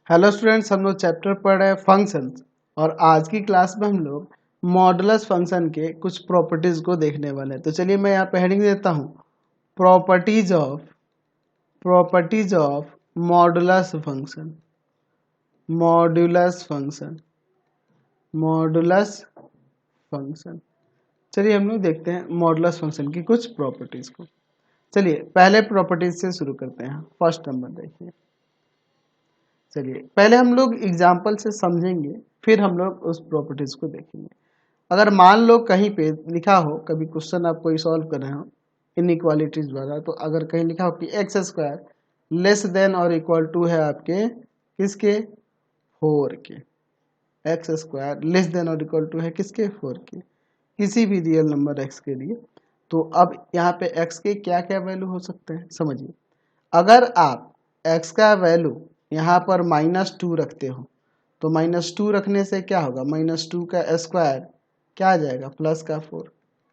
Hello students, हम लोग chapter पढ़ रहे हैं फंक्शंस। और आज की क्लास में हम लोग मॉडुलस फंक्शन के कुछ प्रॉपर्टीज को देखने वाले हैं। तो चलिए मैं यहाँ पे हेडिंग देता हूँ, properties of modulus function. Modulus function modulus function चलिए हम लोग देखते हैं मॉडुलस फंक्शन की कुछ प्रॉपर्टीज को। चलिए पहले प्रॉपर्टीज से शुरू करते हैं। फर्स्ट नंबर देखिए। चलिए पहले हम लोग एग्जाम्पल से समझेंगे, फिर हम लोग उस प्रॉपर्टीज को देखेंगे। अगर मान लो कहीं पे लिखा हो, कभी क्वेश्चन आप कोई सॉल्व कर रहे हो इनइक्वालिटीज वाला, तो अगर कहीं लिखा हो कि एक्स स्क्वायर लेस देन और इक्वल टू है आपके किसके, 4 के। एक्स स्क्वायर लेस देन और इक्वल टू है किसके, 4 के, किसी भी रियल नंबर एक्स के लिए। तो अब यहाँ पे एक्स के क्या क्या वैल्यू हो सकते हैं समझिए। अगर आप एक्स का वैल्यू यहाँ पर -2 रखते हो, तो -2 रखने से क्या होगा, -2 का स्क्वायर क्या आ जाएगा, प्लस का 4,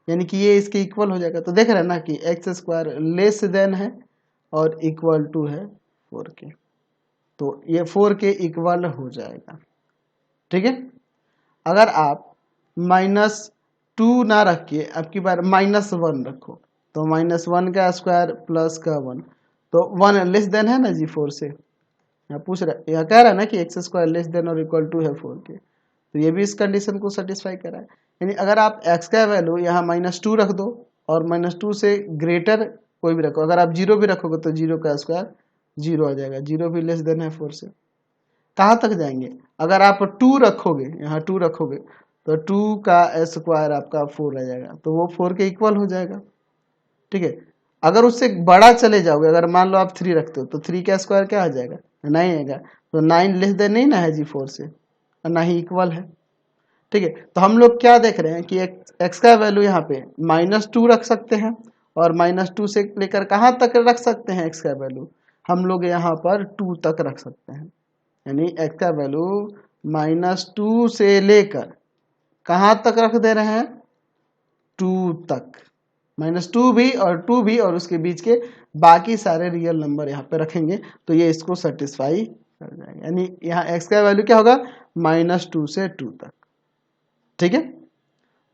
यानी कि ये इसके इक्वल हो जाएगा। तो देख रहे हैं ना कि एक्स स्क्वायर लेस देन है और इक्वल टू है 4 के, तो ये 4 के इक्वल हो जाएगा। ठीक है। अगर आप -2 ना रख के अब की बार -1 रखो, तो -1 का स्क्वायर प्लस का 1, तो 1 लेस देन है ना जी 4 से। यहाँ पूछ रहा, यहाँ कह रहा है ना कि एक्स स्क्वायर लेस देन और इक्वल टू है 4 के, तो ये भी इस कंडीशन को सेटिस्फाई कर रहा है। यानी अगर आप एक्स का वैल्यू यहाँ -2 रख दो और -2 से ग्रेटर कोई भी रखो, अगर आप 0 भी रखोगे तो 0 का स्क्वायर 0 आ जाएगा, 0 भी लेस देन है 4 से। कहाँ तक जाएंगे, अगर आप 2 रखोगे, यहाँ 2 रखोगे तो 2 का स्क्वायर आपका 4 आ जाएगा, तो वो 4 के इक्वल हो जाएगा। ठीक है। अगर उससे बड़ा चले जाओगे, अगर मान लो आप 3 रखते हो, तो 3 का स्क्वायर क्या आ जाएगा, 9 आएगा। तो 9 लेस देन नहीं ना है जी 4 से, और ना ही इक्वल है। ठीक है। तो हम लोग क्या देख रहे हैं कि एक्स का वैल्यू यहाँ पे -2 रख सकते हैं, और -2 से लेकर कहाँ तक रख सकते हैं एक्स का वैल्यू, हम लोग यहाँ पर 2 तक रख सकते हैं। यानी एक्स का वैल्यू -2 से लेकर कहाँ तक रख दे रहे हैं, 2 तक। -2 भी और 2 भी और उसके बीच के बाकी सारे रियल नंबर यहाँ पे रखेंगे, तो ये इसको सेटिस्फाई कर जाएगा। यानी यहाँ x का वैल्यू क्या होगा, -2 से 2 तक। ठीक है।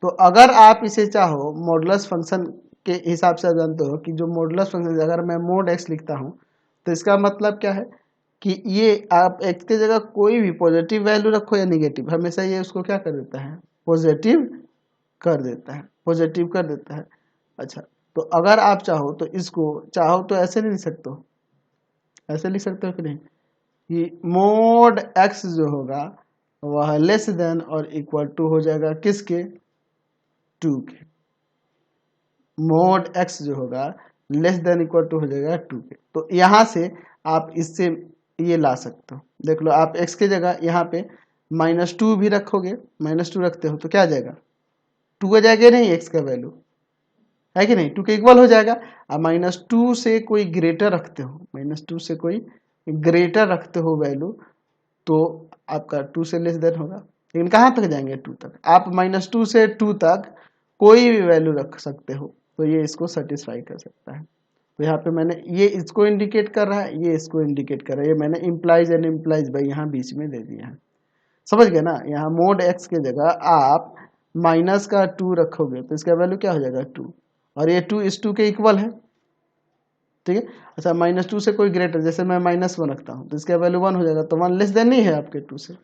तो अगर आप इसे चाहो मॉडुलस फंक्शन के हिसाब से, जानते हो कि जो मॉडुलस फंक्शन, अगर मैं मोड x लिखता हूँ तो इसका मतलब क्या है कि ये आप x की जगह कोई भी पॉजिटिव वैल्यू रखो या निगेटिव, हमेशा ये उसको क्या कर देता है, पॉजिटिव कर देता है, पॉजिटिव कर देता है। अच्छा, तो अगर आप चाहो तो इसको चाहो तो ऐसे नहीं लिख सकते हो, ऐसे लिख सकते हो कि नहीं, कि मोड x जो होगा वह लेस देन और इक्वल टू हो जाएगा किसके, 2 के। मोड x जो होगा लेस देन इक्वल टू हो जाएगा 2 के। तो यहाँ से आप इससे ये ला सकते हो, देख लो आप x की जगह यहाँ पे -2 भी रखोगे, -2 रखते हो तो क्या आ जाएगा, 2 आ जाएगा नहीं x का वैल्यू, है कि नहीं, 2 के इक्वल हो जाएगा। अब -2 से कोई ग्रेटर रखते हो, -2 से कोई ग्रेटर रखते हो वैल्यू, तो आपका 2 से लेस देन होगा। लेकिन कहाँ तक जाएंगे, 2 तक। आप -2 से 2 तक कोई भी वैल्यू रख सकते हो, तो ये इसको सेटिस्फाई कर सकता है। तो यहाँ पे मैंने ये इसको इंडिकेट कर रहा है, ये इसको इंडिकेट कर रहा है, ये मैंने इम्प्लाइज एंड इम्प्लाइज बाई यहाँ बीच में दे दिया है। समझ गए ना। यहाँ मोड एक्स की जगह आप माइनस का 2 रखोगे तो इसका वैल्यू क्या हो जाएगा, 2, और ये 2 इस 2 के इक्वल है। ठीक है। अच्छा, -2 से कोई ग्रेटर, जैसे मैं -1 रखता हूँ तो इसका वैल्यू 1 हो जाएगा, तो 1 लेस देन नहीं है आपके 2 से।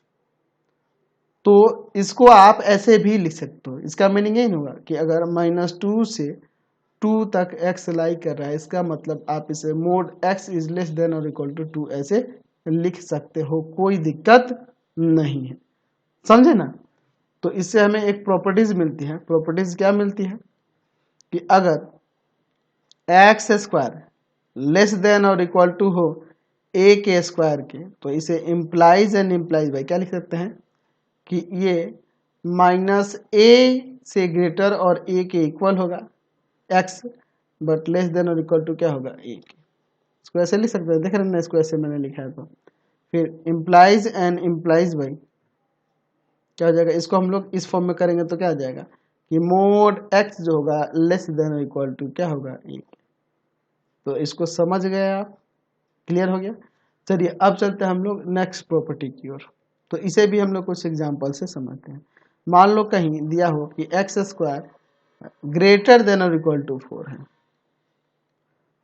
तो इसको आप ऐसे भी लिख सकते हो। इसका मीनिंग यही होगा कि अगर -2 से 2 तक x लाई कर रहा है, इसका मतलब आप इसे mode x is less than और इक्वल टू 2 ऐसे लिख सकते हो, कोई दिक्कत नहीं है। समझे ना। तो इससे हमें एक प्रॉपर्टीज मिलती है। प्रॉपर्टीज क्या मिलती है कि अगर एक्स स्क्वायर लेस देन और इक्वल टू हो ए के स्क्वायर के, तो इसे इम्प्लाइज एंड इम्प्लाइज बाई क्या लिख सकते हैं कि ये -a से ग्रेटर और a के इक्वल होगा x, बट लेस देन और इक्वल टू क्या होगा, a के। इसको ऐसे लिख सकते हैं, देख रहे हैं ना, इसको ऐसे मैंने लिखा है। तो फिर इम्प्लाइज एंड इम्प्लाइज बाई क्या हो जाएगा, इसको हम लोग इस फॉर्म में करेंगे तो क्या आ जाएगा कि मोड x जो होगा लेस देन और इक्वल टू क्या होगा, a। तो इसको समझ गए आप, क्लियर हो गया। चलिए अब चलते हैं हम लोग नेक्स्ट प्रॉपर्टी की ओर। तो इसे भी हम लोग कुछ एग्जांपल से समझते हैं। मान लो कहीं दिया हो कि एक्स स्क्वायर ग्रेटर देन और इक्वल टू 4 है,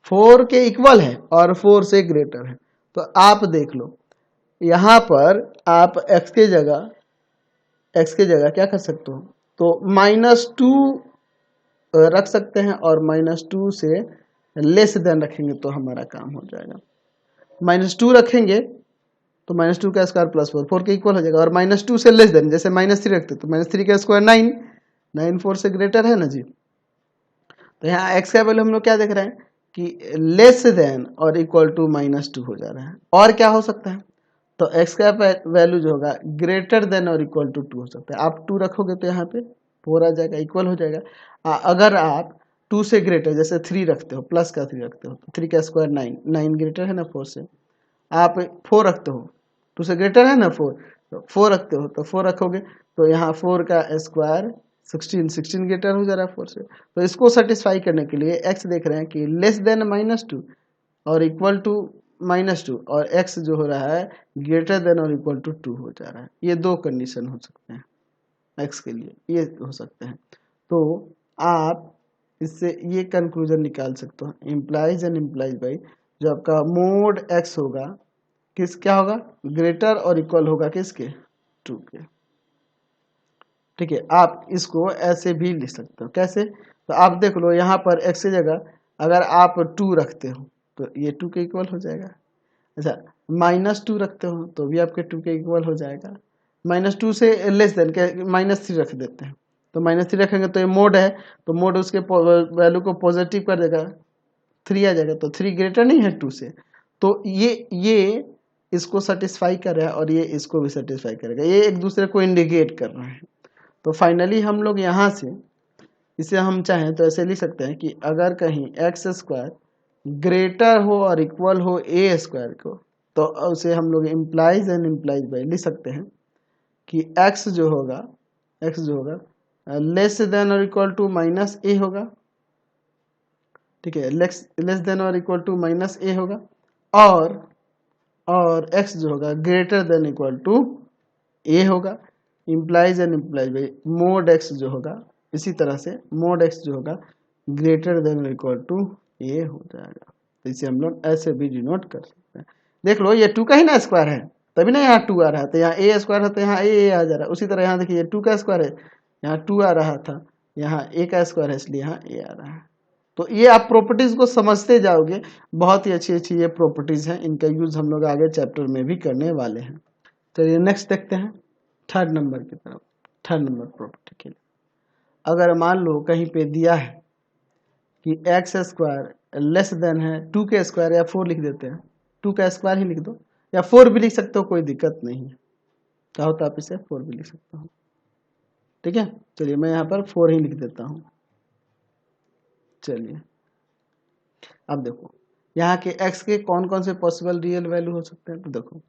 4 के इक्वल है और 4 से ग्रेटर है। तो आप देख लो यहाँ पर आप x के जगह क्या कर सकते हो, तो -2 रख सकते हैं और -2 से लेस देन रखेंगे तो हमारा काम हो जाएगा। -2 रखेंगे तो -2 का स्क्वायर प्लस 4 4 के इक्वल हो जाएगा, और -2 से लेस देन जैसे -3 रखते तो -3 का स्क्वायर 9 9 4 से ग्रेटर है ना जी। तो यहाँ x का वैल्यू हम लोग क्या देख रहे हैं कि लेस देन और इक्वल टू -2 हो जा रहा है। और क्या हो सकता है, तो x का वैल्यू जो होगा ग्रेटर देन और इक्वल टू 2 हो सकता है। आप 2 रखोगे तो यहाँ पे 4 आ जाएगा, इक्वल हो जाएगा। अगर आप 2 से ग्रेटर जैसे 3 रखते हो, प्लस का 3 रखते हो तो 3 का स्क्वायर 9 9 ग्रेटर है ना 4 से। आप 4 रखते हो, 2 से ग्रेटर है ना 4, तो 4 रखते हो तो 4 रखोगे तो यहाँ 4 का स्क्वायर 16 16 ग्रेटर हो जा रहा है 4 से। तो इसको सेटिस्फाई करने के लिए x देख रहे हैं कि लेस देन -2 और इक्वल टू -2, और x जो हो रहा है ग्रेटर देन और इक्वल टू 2 हो जा रहा है। ये दो कंडीशन हो सकते हैं x के लिए, ये हो सकते हैं। तो आप इससे ये कंक्लूजन निकाल सकते हो, इम्प्लाइज एंड इम्प्लाइज बाई जो आपका मोड x होगा किस क्या होगा, ग्रेटर और इक्वल होगा किसके, 2 के। ठीक है, आप इसको ऐसे भी लिख सकते हो। कैसे, तो आप देख लो यहाँ पर x की जगह अगर आप 2 रखते हो तो ये 2 के इक्वल हो जाएगा। अच्छा, -2 रखते हो तो भी आपके 2 के इक्वल हो जाएगा। -2 से लेस देन के -3 रख देते हैं, तो -3 रखेंगे तो ये मोड है, तो मोड उसके वैल्यू को पॉजिटिव कर देगा, 3 आ जाएगा। तो 3 ग्रेटर नहीं है 2 से, तो ये इसको सेटिस्फाई कर रहा है और ये इसको भी सेटिस्फाई करेगा, ये एक दूसरे को इंडिकेट कर रहे हैं। तो फाइनली हम लोग यहाँ से इसे हम चाहें तो ऐसे लिख सकते हैं कि अगर कहीं एक्स स्क्वायर ग्रेटर हो और इक्वल हो ए स्क्वायर को, तो उसे हम लोग इम्प्लाइज एंड इम्प्लाइज बाई लिख सकते हैं कि एक्स जो होगा लेस देन और इक्वल टू -a होगा। ठीक है, लेस देन और इक्वल टू -a होगा, और x जो होगा greater than equal to a होगा। Implies and implies by mod x जो होगा, इसी तरह से मोड x जो होगा greater than equal to a हो जाएगा। तो इसे हम लोग ऐसे भी डिनोट कर सकते हैं। देख लो ये 2 का ही ना स्क्वायर है, तभी ना यहाँ 2 आ रहा है, तो यहाँ a स्क्वायर है तो यहाँ a आ जा रहा है। उसी तरह यहाँ देखिए 2 का स्क्वायर है, यहाँ 2 आ रहा था, यहाँ a का स्क्वायर है इसलिए यहाँ a आ रहा है। तो ये आप प्रॉपर्टीज को समझते जाओगे, बहुत ही अच्छी अच्छी ये प्रॉपर्टीज हैं, इनका यूज हम लोग आगे चैप्टर में भी करने वाले हैं। चलिए नेक्स्ट देखते हैं थर्ड नंबर की तरफ। थर्ड नंबर प्रॉपर्टी के लिए अगर मान लो कहीं पे दिया है कि एक्स स्क्वायर लेस देन है 2 के स्क्वायर, या 4 लिख देते हैं, 2 का स्क्वायर ही लिख दो, या 4 भी लिख सकते हो, कोई दिक्कत नहीं है। क्या होता है, आप इसे 4 भी लिख सकते हो। ठीक है, चलिए मैं यहाँ पर 4 ही लिख देता हूँ। चलिए अब देखो यहाँ के x के कौन कौन से पॉसिबल रियल वैल्यू हो सकते हैं। तो देखो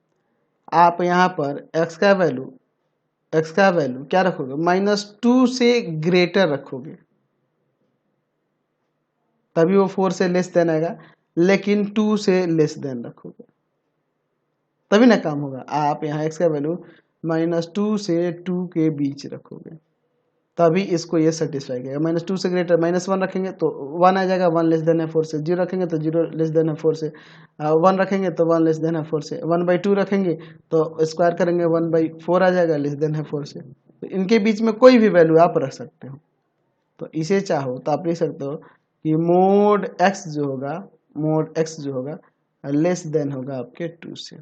आप यहाँ पर x का वैल्यू क्या रखोगे, -2 से ग्रेटर रखोगे, तभी वो 4 से लेस देन आएगा, लेकिन 2 से लेस देन रखोगे तभी ना काम होगा। आप यहाँ x का वैल्यू -2 से 2 के बीच रखोगे, तभी इसको ये सेटिस्फाई करेगा। -2 से ग्रेटर -1 रखेंगे तो 1 आ जाएगा, 1 लेस देन है 4 से। 0 रखेंगे तो 0 लेस देन है 4 से। 1 रखेंगे तो 1 लेस देन है 4 से। 1/2 रखेंगे तो स्क्वायर करेंगे 1/4 आ जाएगा, लेस देन है 4 से। तो इनके बीच में कोई भी वैल्यू आप रख सकते हो। तो इसे चाहो तो आप लिख सकते हो कि मोड x जो होगा लेस देन होगा आपके 2 से।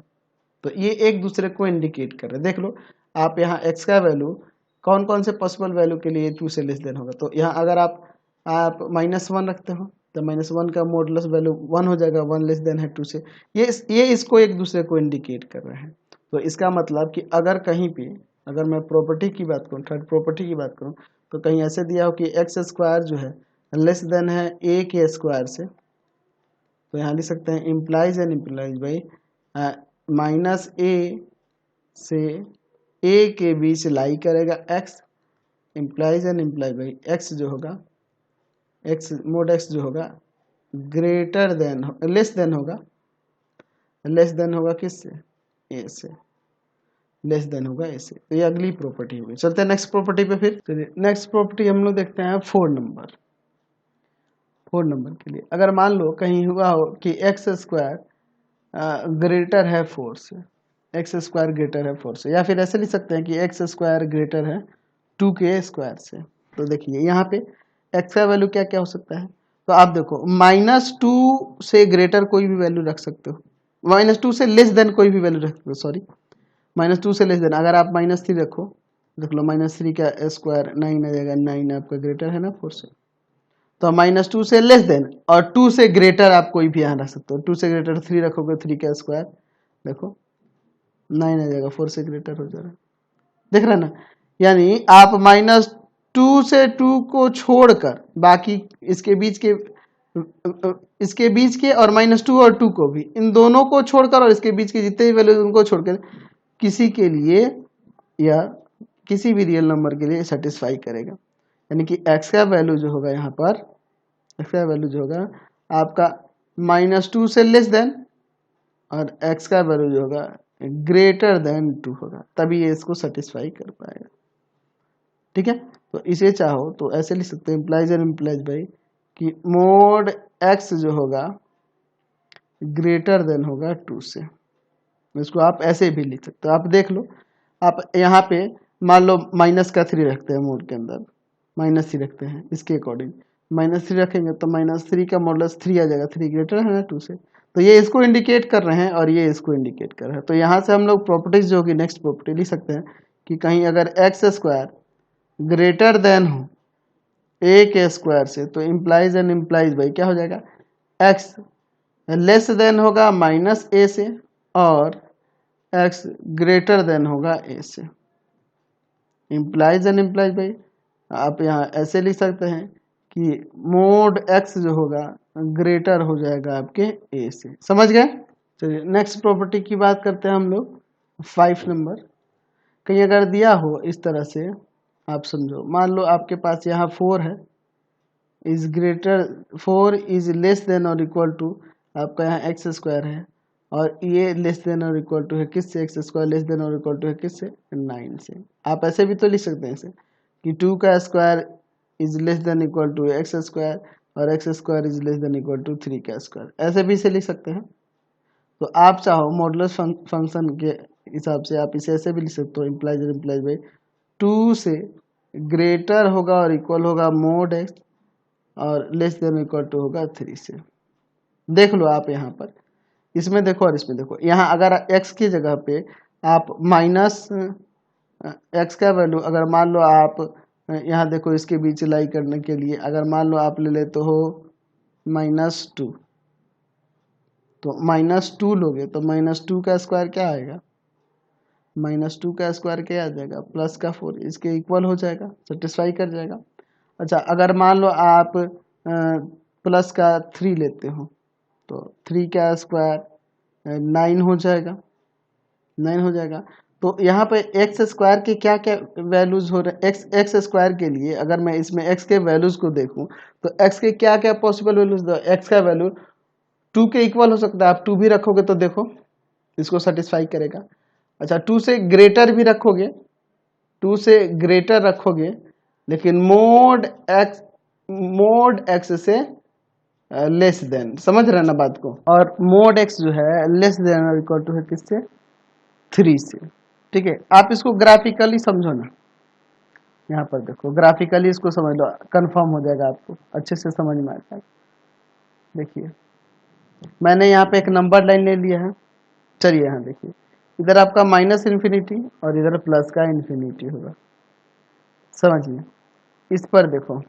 तो ये एक दूसरे को इंडिकेट कर रहे हैं। देख लो आप यहाँ x का वैल्यू कौन कौन से पॉसिबल वैल्यू के लिए 2 से लेस देन होगा। तो यहाँ अगर आप -1 रखते हो तो -1 का मॉडुलस वैल्यू 1 हो जाएगा, 1 लेस देन है 2 से। ये इसको एक दूसरे को इंडिकेट कर रहे हैं। तो इसका मतलब कि अगर कहीं पे अगर मैं प्रॉपर्टी की बात करूँ, थर्ड प्रॉपर्टी की बात करूँ, तो कहीं ऐसे दिया हो कि एक्स स्क्वायर जो है लेस देन है a के स्क्वायर से, तो यहाँ लिख सकते हैं implies and implies by -a से a के बीच लाई करेगा x, implies and implies by x जो होगा मोड x जो होगा ग्रेटर देन लेस देन होगा लेस देन होगा किससे, ए से, लेस देन होगा ए से। तो ये अगली प्रॉपर्टी होगी। चलते हैं नेक्स्ट प्रॉपर्टी पे फिर। चलिए नेक्स्ट प्रॉपर्टी हम लोग देखते हैं 4 नंबर। 4 नंबर के लिए अगर मान लो कहीं हुआ हो कि एक्स स्क्वायर ग्रेटर है 4 से, एक्स स्क्वायर ग्रेटर है 4 से, या फिर ऐसे लिख सकते हैं कि एक्स स्क्वायर ग्रेटर है 2 के स्क्वायर से। तो देखिए यहाँ पे एक्स का वैल्यू क्या क्या हो सकता है। तो आप देखो -2 से ग्रेटर कोई भी वैल्यू रख सकते हो, -2 से लेस देन कोई भी वैल्यू रख सकते हो, सॉरी -2 से लेस देन। अगर आप -3 रखो, देख लो -3 का स्क्वायर 9 आ जाएगा, 9 आपका ग्रेटर है ना 4 से। तो -2 से लेस देन और 2 से ग्रेटर आप कोई भी यहाँ रख सकते हो। 2 से ग्रेटर 3 रखोगे, 3 का स्क्वायर देखो 9 आ जाएगा, 4 से ग्रेटर हो जाएगा, देख रहे ना। यानी आप -2 से 2 को छोड़कर बाकी इसके बीच के और -2 और 2 को भी, इन दोनों को छोड़कर और इसके बीच के जितने भी वैल्यू उनको छोड़कर किसी के लिए या किसी भी रियल नंबर के लिए सेटिस्फाई करेगा। यानी कि x का वैल्यू जो होगा यहाँ पर, x का वैल्यू जो होगा आपका -2 से लेस देन और x का वैल्यू जो होगा ग्रेटर देन 2 होगा, तभी ये इसको सेटिस्फाई कर पाएगा। ठीक है, तो इसे चाहो तो ऐसे लिख सकते हैं, इम्प्लाइज एंड इम्प्लाइज बाई कि मोड x जो होगा ग्रेटर देन होगा 2 से। इसको आप ऐसे भी लिख सकते हो। आप देख लो, आप यहाँ पे मान लो -3 रखते हैं मोड के अंदर, -3 रखते हैं, इसके अकॉर्डिंग -3 रखेंगे तो -3 का मॉडुलस 3 आ जाएगा, 3 ग्रेटर है ना 2 से। तो ये इसको इंडिकेट कर रहे हैं और ये इसको इंडिकेट कर रहे हैं। तो यहाँ से हम लोग प्रॉपर्टीज जो होगी नेक्स्ट प्रॉपर्टी लिख सकते हैं कि कहीं अगर एक्स स्क्वायर ग्रेटर देन हो ए के स्क्वायर से, तो इम्प्लाइज एंड इम्प्लाइज बाई क्या हो जाएगा, एक्स लेस देन होगा -a से और x ग्रेटर देन होगा a से। इम्प्लाइज एंड इम्प्लाइज बाई आप यहाँ ऐसे लिख सकते हैं कि मोड x जो होगा ग्रेटर हो जाएगा आपके a से। समझ गए। चलिए नेक्स्ट प्रॉपर्टी की बात करते हैं हम लोग 5 नंबर। कहीं अगर दिया हो इस तरह से, आप समझो मान लो आपके पास यहाँ 4 है, is greater 4 is less than और इक्वल टू आपका यहाँ एक्स स्क्वायर है, और ये लेस देन और इक्वल टू है किससे, एक्स स्क्वायर लेस देन और इक्वल टू है किससे, 9 से। आप ऐसे भी तो लिख सकते हैं इसे कि 2 का square is less than equal to X square और X square is less than equal to 3 का स्क्वायर, ऐसे भी इसे लिख सकते हैं। तो आप चाहो मॉडुलस फंक्शन के हिसाब से आप इसे ऐसे भी लिख सकते हो, इम्प्लाइज इम्प्लाइज बाई 2 से ग्रेटर होगा और इक्वल होगा मोड एक्स और लेस देन इक्वल टू होगा 3 से। देख लो आप यहाँ पर, इसमें देखो और इसमें देखो, यहाँ अगर x की जगह पे आप -x का वैल्यू अगर मान लो आप यहाँ देखो इसके बीच लाई करने के लिए अगर मान लो आप ले लेते हो -2, तो -2 लोगे तो -2 का स्क्वायर क्या आएगा, -2 का स्क्वायर क्या आ जाएगा, +4, इसके इक्वल हो जाएगा, सेटिस्फाई कर जाएगा। अच्छा अगर मान लो आप +3 लेते हो तो 3 का स्क्वायर 9 हो जाएगा, 9 हो जाएगा। तो यहाँ पे एक्स स्क्वायर के क्या क्या वैल्यूज हो रहे हैं, एक्स स्क्वायर के लिए अगर मैं इसमें एक्स के वैल्यूज को देखूं तो एक्स के क्या क्या पॉसिबल वैल्यूज दो, एक्स का वैल्यू 2 के इक्वल हो सकता है, आप 2 भी रखोगे तो देखो इसको सेटिस्फाई करेगा। अच्छा 2 से ग्रेटर भी रखोगे, 2 से ग्रेटर रखोगे, लेकिन मोड एक्स से लेस देन, समझ रहे ना बात को, और मोड एक्स जो है लेस देन और इक्वल टू है किससे, 3 से। ठीक है, आप इसको ग्राफिकली समझो ना, यहाँ पर देखो ग्राफिकली इसको समझ लो, कंफर्म हो जाएगा, आपको अच्छे से समझ में आता है। देखिए मैंने यहाँ पे एक नंबर लाइन ले लिया है, चलिए यहाँ देखिए इधर आपका -इन्फिनिटी और इधर प्लस का इन्फिनिटी होगा, समझिए। इस पर देखो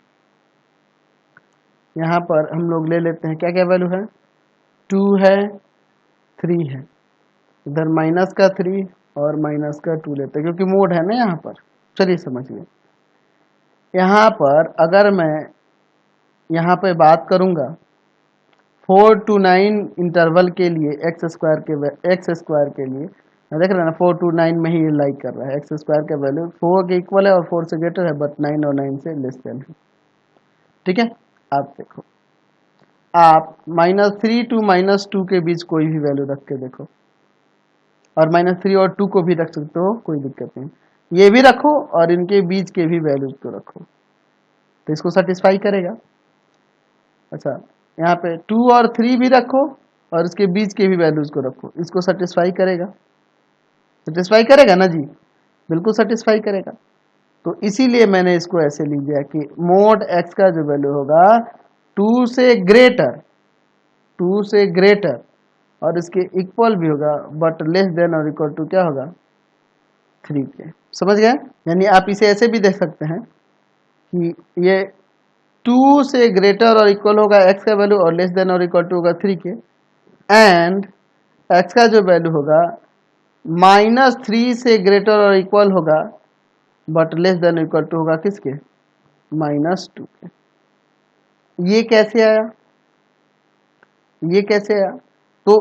यहाँ पर हम लोग ले लेते हैं क्या क्या वैल्यू है, 2 है 3 है, इधर -3 और -2 लेते हैं क्योंकि मोड है ना यहाँ पर। चलिए समझिए, यहाँ पर अगर मैं यहाँ पे बात करूँगा 4 to 9 इंटरवल के लिए एक्स स्क्वायर के लिए देख रहे हैं ना, 4 to 9 में ही लाइक कर रहा है, एक्स स्क्वायर का वैल्यू 4 के इक्वल है और 4 से ग्रेटर है, बट 9 और 9 से लेस देन है। ठीक है, आप देखो आप -3 to -2 के बीच कोई भी वैल्यू रख के देखो, और -3 और 2 को भी रख सकते हो, कोई दिक्कत नहीं। ये भी रखो और इनके बीच के भी वैल्यूज को रखो, तो इसको सेटिस्फाई करेगा। अच्छा, यहाँ पे 2 और 3 भी रखो और इसके बीच के भी वैल्यूज को रखो, इसको सेटिस्फाई करेगा। सेटिस्फाई करेगा ना जी, बिल्कुल सेटिस्फाई करेगा। तो इसीलिए मैंने इसको ऐसे लिख दिया कि मोड x का जो वैल्यू होगा 2 से ग्रेटर, 2 से ग्रेटर और इसके इक्वल भी होगा, बट लेस देन और इक्वल टू क्या होगा 3 के। समझ गए? यानी आप इसे ऐसे भी देख सकते हैं कि ये 2 से ग्रेटर और इक्वल होगा x का वैल्यू और लेस देन और इक्वल टू होगा 3 के, एंड x का जो वैल्यू होगा -3 से ग्रेटर और इक्वल होगा, but less than equal to होगा किसके, -2 के। ये कैसे आया, ये कैसे आया? तो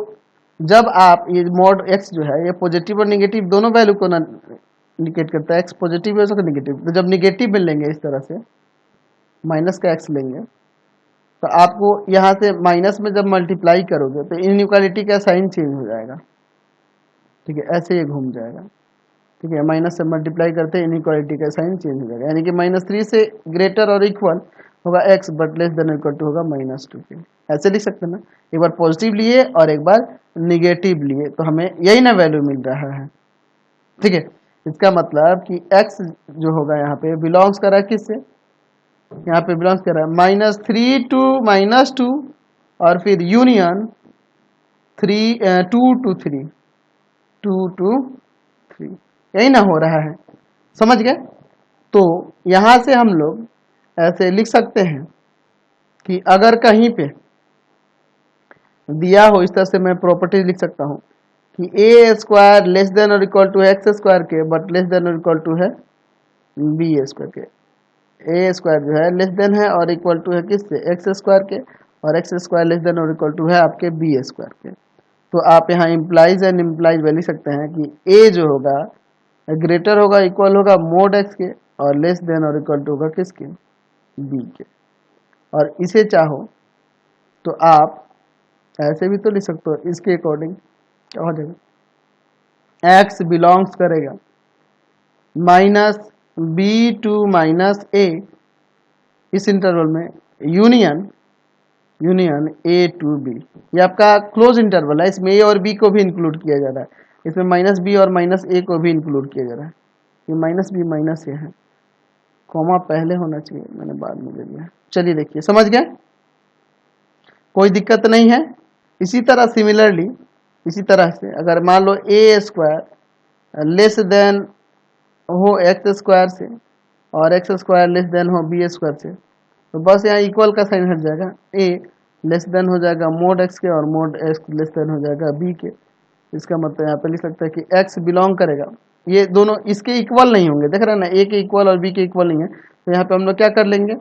जब आप ये मॉड x जो है ये पॉजिटिव और निगेटिव दोनों वैल्यू को इंडिकेट करता है, x पॉजिटिव है तो निगेटिव, तो जब निगेटिव में लेंगे इस तरह से माइनस का x लेंगे, तो आपको यहाँ से माइनस में जब मल्टीप्लाई करोगे तो इनइक्वालिटी का साइन चेंज हो जाएगा। ठीक है, ऐसे ये घूम जाएगा। ठीक है, माइनस से मल्टीप्लाई करते इनइक्वालिटी का साइन चेंज हो जाएगा, यानी कि -3 से ग्रेटर और इक्वल होगा x, but less than equal to होगा -2 के। ऐसे लिख सकते हैं ना, एक बार पॉजिटिव लिए और एक बार निगेटिव लिए, तो हमें यही ना वैल्यू मिल रहा है। ठीक है, इसका मतलब कि x जो होगा यहाँ पे बिलोंग्स कर रहा है किससे, यहाँ पे बिलोंग्स कर रहा है -3 to -2 और फिर यूनियन 2 to 3, 2 to 3, यही ना हो रहा है। समझ गए? तो यहां से हम लोग ऐसे लिख सकते हैं कि अगर कहीं पे दिया हो, इस तरह से मैं प्रॉपर्टीज लिख सकता हूं कि ए स्क्वायर लेस देन और इक्वल टू एक्स स्क्वायर के, बट लेस देन और इक्वल टू है बी स्क्वायर के। ए स्क्वायर जो है लेस देन है और इक्वल टू है किससे, एक्स स्क्वायर के, और एक्स स्क्वायर लेस देन और इक्वल टू है आपके बी स्क्वायर के। तो आप यहाँ इम्प्लाइज एंड इम्प्लाइज लिख सकते हैं कि ए जो होगा ग्रेटर होगा, इक्वल होगा मोड एक्स के, और लेस देन और इक्वल टू होगा किसके, बी के। और इसे चाहो तो आप ऐसे भी तो लिख सकते हो, इसके अकॉर्डिंग क्या हो जाएगा, एक्स बिलोंग्स करेगा -b टू -a, इस इंटरवल में यूनियन a टू b, ये आपका क्लोज इंटरवल है, इसमें a और b को भी इंक्लूड किया जा रहा है, इसमें -b और -a को भी इंक्लूड किया जा रहा है। ये -b -a है, कॉमा पहले होना चाहिए, मैंने बाद में ले लिया। चलिए देखिए, समझ गए, कोई दिक्कत नहीं है। इसी तरह सिमिलरली, इसी तरह से अगर मान लो ए स्क्वायर लेस देन हो एक्स स्क्वायर से और एक्स स्क्वायर लेस देन हो बी स्क्वायर से, तो बस यहाँ इक्वल का साइन हट जाएगा, ए लेस देन हो जाएगा मोड एक्स के और मोड एक्स लेस देन हो जाएगा बी के। इसका मतलब यहाँ पे लिख सकते हैं कि एक्स बिलोंग करेगा, ये दोनों इसके इक्वल नहीं होंगे, देख रहे हैं ना, ए के इक्वल और बी के इक्वल नहीं है, तो यहाँ पे हम लोग क्या कर लेंगे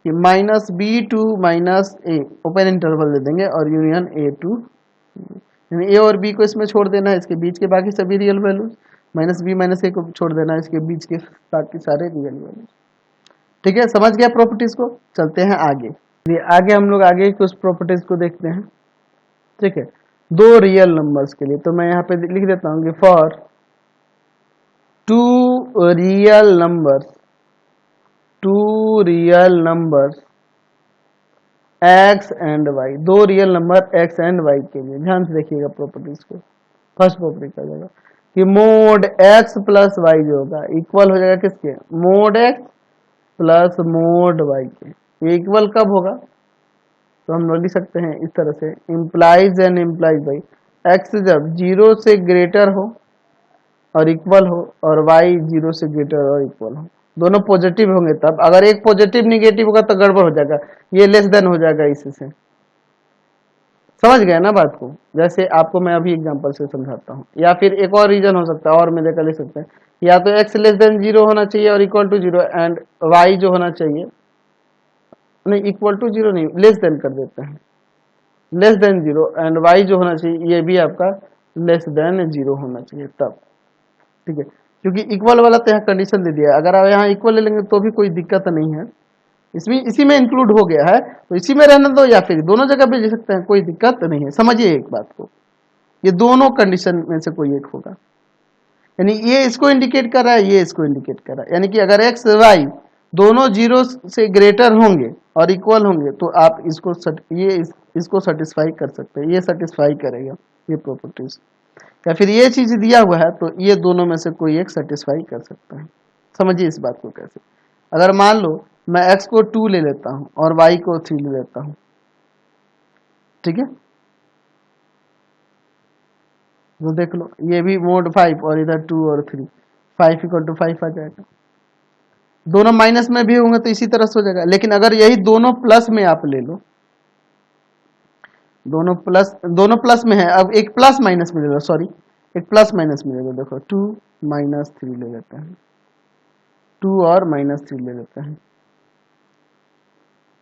कि -b to -a open interval दे देंगे और यूनियन a टू, यानी a और b को इसमें छोड़ देना है, इसके बीच के बाकी सभी रियल वैल्यूज, -b -a को छोड़ देना है, इसके बीच के बाकी सारे रियल वैल्यूज। ठीक है, समझ गया प्रॉपर्टीज को। चलते हैं आगे, आगे हम लोग आगे कुछ प्रॉपर्टीज को देखते हैं। ठीक है, दो रियल नंबर्स के लिए, तो मैं यहाँ पे लिख देता हूँ कि for 2 real numbers x and y, दो real number x and y के लिए, ध्यान से देखिएगा प्रॉपर्टीज को। फर्स्ट प्रॉपर्टी क्या जाएगा कि मोड x प्लस y जो होगा इक्वल हो जाएगा किसके, mode x plus mod y के। ये इक्वल कब होगा, तो हम लोग लिख सकते हैं इस तरह से, implies and implies by x जब 0 से ग्रेटर हो और इक्वल हो और y 0 से ग्रेटर और इक्वल हो, दोनों पॉजिटिव होंगे तब, अगर एक पॉजिटिव निगेटिव होगा तो गड़बड़ हो जाएगा, ये लेस देन हो जाएगा इससे। समझ गए ना बात को, जैसे आपको मैं अभी एग्जांपल से समझाता हूँ। या फिर एक और रीजन हो सकता है, और में देखकर लिख सकते हैं, या तो x लेस देन 0 होना चाहिए और इक्वल टू 0, एंड y जो होना चाहिए, नहीं इक्वल टू 0 नहीं, लेस देन कर देते हैं, लेस देन 0 एंड y जो होना चाहिए ये भी आपका लेस देन 0 होना चाहिए तब। ठीक है, क्योंकि इक्वल वाला तो यहाँ कंडीशन दे दिया है, अगर आप यहाँ इक्वल ले लेंगे तो भी कोई दिक्कत नहीं है, इसमें इसी में इंक्लूड हो गया है, तो इसी में रहने दो या फिर दोनों जगह भी ले सकते हैं, कोई दिक्कत नहीं है। समझिए एक बात को, ये दोनों कंडीशन में से कोई एक होगा, यानी ये इसको इंडिकेट कर रहा है, ये इसको इंडिकेट कर रहा है। यानी कि अगर एक्स वाई दोनों जीरो से ग्रेटर होंगे और इक्वल होंगे तो आप इसको इसको सेटिस्फाई कर सकते हैं, ये सेटिस्फाई करेगा ये प्रॉपर्टीज। या फिर ये चीज दिया हुआ है तो ये दोनों में से कोई एक सेटिस्फाई कर सकता है। समझिए इस बात को कैसे। अगर मान लो मैं x को 2 ले लेता हूं और y को 3 ले लेता हूं, ठीक है, तो देख लो ये भी मोड 5 और इधर 2 और 3, 5 इक्वल टू 5 आ जाएगा। दोनों माइनस में भी होंगे तो इसी तरह से हो जाएगा। लेकिन अगर यही दोनों प्लस में आप ले लो, दोनों प्लस में है, अब एक प्लस माइनस में ले लो, सॉरी एक प्लस माइनस में ले लो। देखो 2 माइनस 3 ले लेते हैं, 2 और माइनस 3 ले लेते हैं,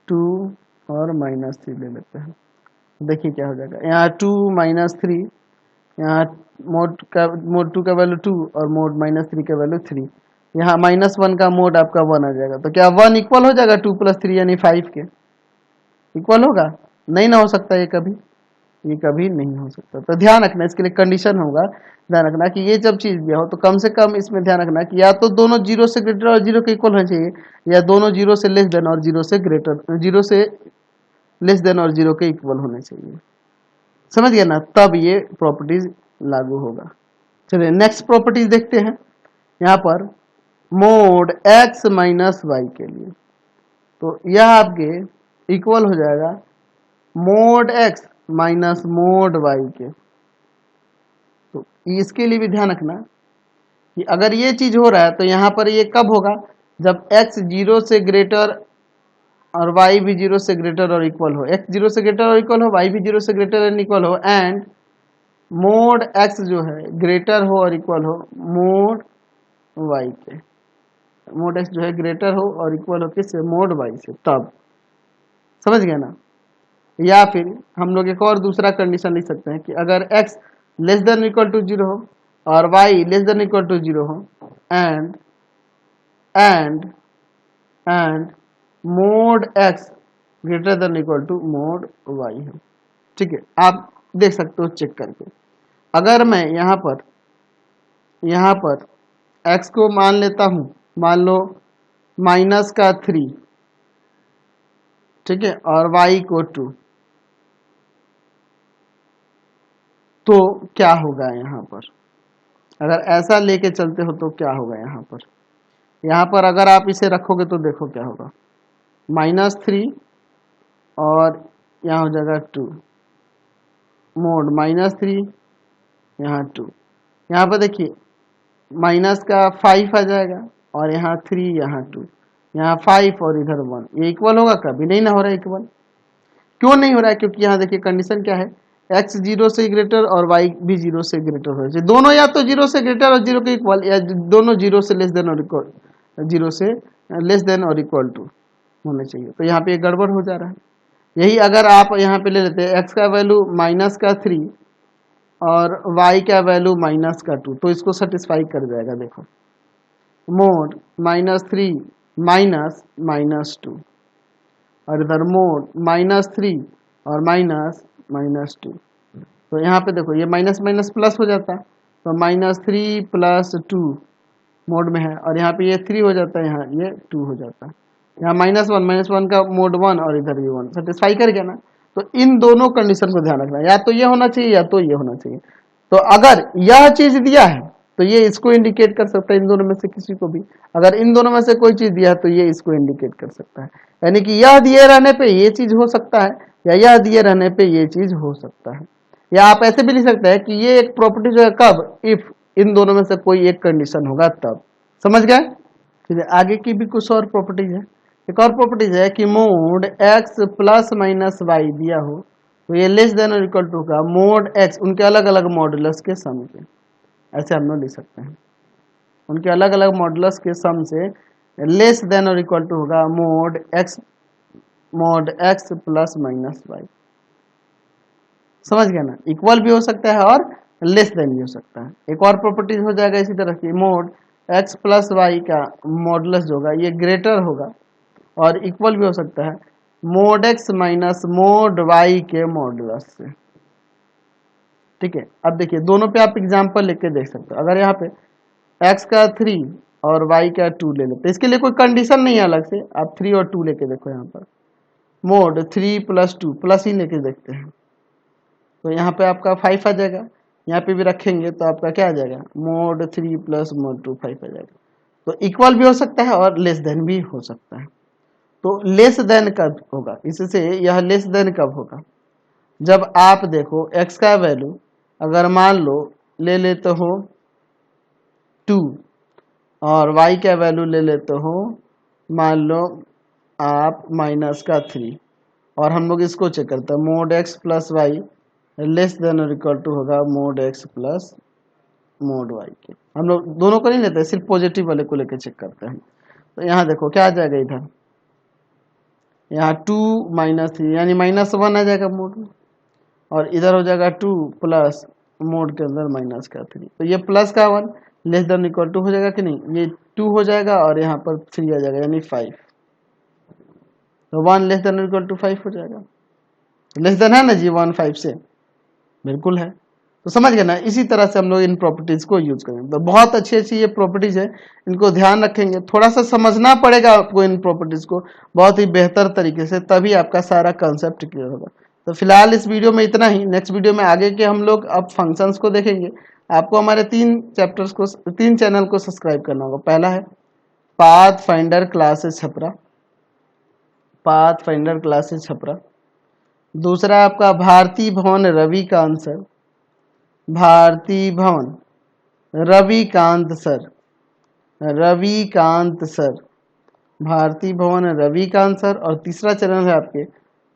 2 और माइनस 3 ले लेते हैं। देखिए क्या हो जाएगा, यहाँ 2 माइनस 3, यहाँ मोड 2 का वैल्यू 2 और मोड माइनस 3 का वैल्यू 3, यहाँ -1 का मोड आपका 1 आ जाएगा। तो क्या 1 इक्वल हो जाएगा 2 + 3 यानी 5 के इक्वल होगा? नहीं ना हो सकता, ये कभी नहीं हो सकता। तो ध्यान रखना, इसके लिए कंडीशन होगा, ध्यान रखना कि ये जब चीज दिया हो तो कम से कम इसमें ध्यान रखना कि या तो दोनों 0 से ग्रेटर और 0 के इक्वल होना चाहिए, या दोनों 0 से लेस देन और 0 से ग्रेटर, 0 से लेस देन और 0 के इक्वल होने चाहिए। समझ गया ना, तब ये प्रॉपर्टीज लागू होगा। चलिए नेक्स्ट प्रॉपर्टीज देखते हैं। यहाँ पर मोड x माइनस वाई के लिए, तो यह आपके इक्वल हो जाएगा mod x minus mod y के। तो इसके लिए भी ध्यान रखना कि अगर ये चीज हो रहा है तो यहाँ पर ये कब होगा, जब x 0 से ग्रेटर और y भी 0 से ग्रेटर और इक्वल हो, x 0 से ग्रेटर और इक्वल हो, y भी 0 से ग्रेटर एंड इक्वल हो, एंड मोड x जो है ग्रेटर हो और इक्वल हो मोड y के। मोड x जो है ग्रेटर हो और इक्वल हो किससे, मोड y से, तब। समझ गया ना। या फिर हम लोग एक और दूसरा कंडीशन लिख सकते हैं कि अगर x less than equal to 0 हो और y less than equal to 0 हो, and mod x greater than equal to mod y हो। ठीक है, आप देख सकते हो चेक करके। अगर मैं यहाँ पर x को मान लेता हूं, मान लो -3, ठीक है, और y को 2, तो क्या होगा यहाँ पर, अगर ऐसा लेके चलते हो तो क्या होगा यहाँ पर अगर आप इसे रखोगे तो देखो क्या होगा, -3 और यहाँ हो जाएगा 2, मोड -3 यहाँ 2, यहाँ पर देखिए माइनस का 5 आ जाएगा और यहाँ 3 यहाँ 2, यहाँ 5 और इधर 1, ये इक्वल होगा? कभी नहीं ना हो रहा है इक्वल। क्यों नहीं हो रहा है? क्योंकि यहाँ देखिए कंडीशन क्या है, x 0 से ग्रेटर और y भी 0 से ग्रेटर होना चाहिए। दोनों या तो 0 से ग्रेटर और 0 के इक्वल, या दोनों 0 से लेस देन और इक्वल, 0 से लेस देन और इक्वल टू होने चाहिए। तो यहाँ पे एक गड़बड़ हो जा रहा है। यही अगर आप यहाँ पे ले लेते हैं x का वैल्यू -3 और y का वैल्यू -2, तो इसको सेटिस्फाई कर जाएगा। देखो मोड -3 -2 और इधर मोड -3 और -2, तो यहाँ पे देखो ये माइनस माइनस प्लस हो जाता है, तो -3 + 2 मोड में है, और यहाँ पे ये 3 हो जाता है, यहाँ ये 2 हो जाता है, यहाँ -1 का मोड 1 और इधर भी 1, सेटिस्फाई कर गया ना। तो इन दोनों कंडीशन को ध्यान रखना, या तो ये होना चाहिए या तो ये होना चाहिए। तो अगर यह चीज दिया है तो ये इसको इंडिकेट कर सकता है, इन दोनों में से किसी को भी। अगर इन दोनों में से कोई चीज दिया है तो ये इसको इंडिकेट कर सकता है, यानी कि यह दिए रहने पे ये चीज हो सकता है, या यह दिए रहने पे ये चीज हो सकता है। या आप ऐसे भी लिख सकते हैं कि ये एक प्रॉपर्टी जो है कब, इफ इन दोनों में से कोई एक कंडीशन होगा तब। समझ गए? ठीक है, आगे की भी कुछ और प्रॉपर्टीज है। एक और प्रॉपर्टीज है कि मोड x ± y दिया हो तो ये लेस देन और इक्वल टू का मोड x उनके अलग अलग मॉडुलस के सम के, ऐसे हम लोग लिख सकते हैं, उनके अलग अलग मॉडुलस के सम से लेस देन और इक्वल टू होगा मोड x ± y। समझ गया ना, इक्वल भी हो सकता है और लेस देन भी हो सकता है। एक और प्रॉपर्टीज हो जाएगा इसी तरह की, मोड x + y का मॉडुलस जो होगा ये ग्रेटर होगा और इक्वल भी हो सकता है mod x minus mod y के मॉडुलस से। ठीक है, अब देखिए दोनों पे आप एग्जांपल लेके देख सकते हो। अगर यहाँ पे x का 3 और y का 2 ले लेते, इसके लिए कोई कंडीशन नहीं है अलग से, आप 3 और 2 लेके देखो। यहाँ पर मोड 3 प्लस 2 प्लस ही लेके देखते हैं, तो यहाँ पे आपका 5 आ जाएगा। यहाँ पे भी रखेंगे तो आपका क्या आ जाएगा, मोड 3 प्लस मोड 2 5 आ जाएगा। तो इक्वल भी हो सकता है और लेस देन भी हो सकता है। तो लेस देन कब होगा, इससे यह लेस देन कब होगा, जब आप देखो x का वैल्यू अगर मान लो ले लेते हो 2 और y का वैल्यू ले लेते हो मान लो आप माइनस का 3, और हम लोग इसको चेक करते हैं mod x plus y less than और इक्वल टू होगा mod x plus mod y के। हम लोग दोनों को नहीं लेते, सिर्फ पॉजिटिव वाले को लेकर चेक करते हैं। तो यहाँ देखो क्या आ जाएगा, इधर यहाँ 2 माइनस 3 यानी -1 आ जाएगा मोड में, और इधर हो जाएगा 2 प्लस मोड के अंदर माइनस का 3। तो ये प्लस का 1 लेस देन इक्वल टू हो जाएगा कि नहीं, ये 2 हो जाएगा और यहाँ पर 3 आ जाएगा यानी 5। तो 1 लेस देन इक्वल टू 5 हो जाएगा। लेस देन है ना जी 1 5 से, बिल्कुल है। तो समझ गए ना, इसी तरह से हम लोग इन प्रॉपर्टीज को यूज करेंगे। तो बहुत अच्छी अच्छी ये प्रॉपर्टीज है, इनको ध्यान रखेंगे, थोड़ा सा समझना पड़ेगा आपको इन प्रॉपर्टीज को बहुत ही बेहतर तरीके से, तभी आपका सारा कंसेप्ट क्लियर होगा। तो फिलहाल इस वीडियो में इतना ही। नेक्स्ट वीडियो में आगे के हम लोग अब फंक्शंस को देखेंगे। आपको हमारे 3 चैनल को सब्सक्राइब करना होगा। पहला है path finder classes Chhapra, path finder classes Chhapra. दूसरा आपका भारती भवन रविकांत सर, भारती भवन रविकांत सर, रविकांत सर, भारती भवन रविकांत सर। और तीसरा चैनल है आपके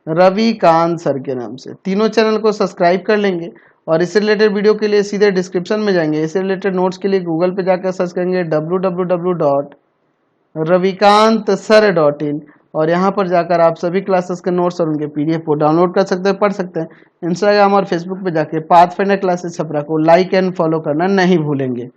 रविकांत सर के नाम से। तीनों चैनल को सब्सक्राइब कर लेंगे और इससे रिलेटेड वीडियो के लिए सीधे डिस्क्रिप्शन में जाएंगे। इससे रिलेटेड नोट्स के लिए गूगल पे जाकर सर्च करेंगे www.ravikantsir.in, और यहाँ पर जाकर आप सभी क्लासेस के नोट्स और उनके PDF को डाउनलोड कर सकते हैं, पढ़ सकते हैं। इंस्टाग्राम और फेसबुक पे जाके पाथ फाइंडर क्लासेस छपरा को लाइक एंड फॉलो करना नहीं भूलेंगे।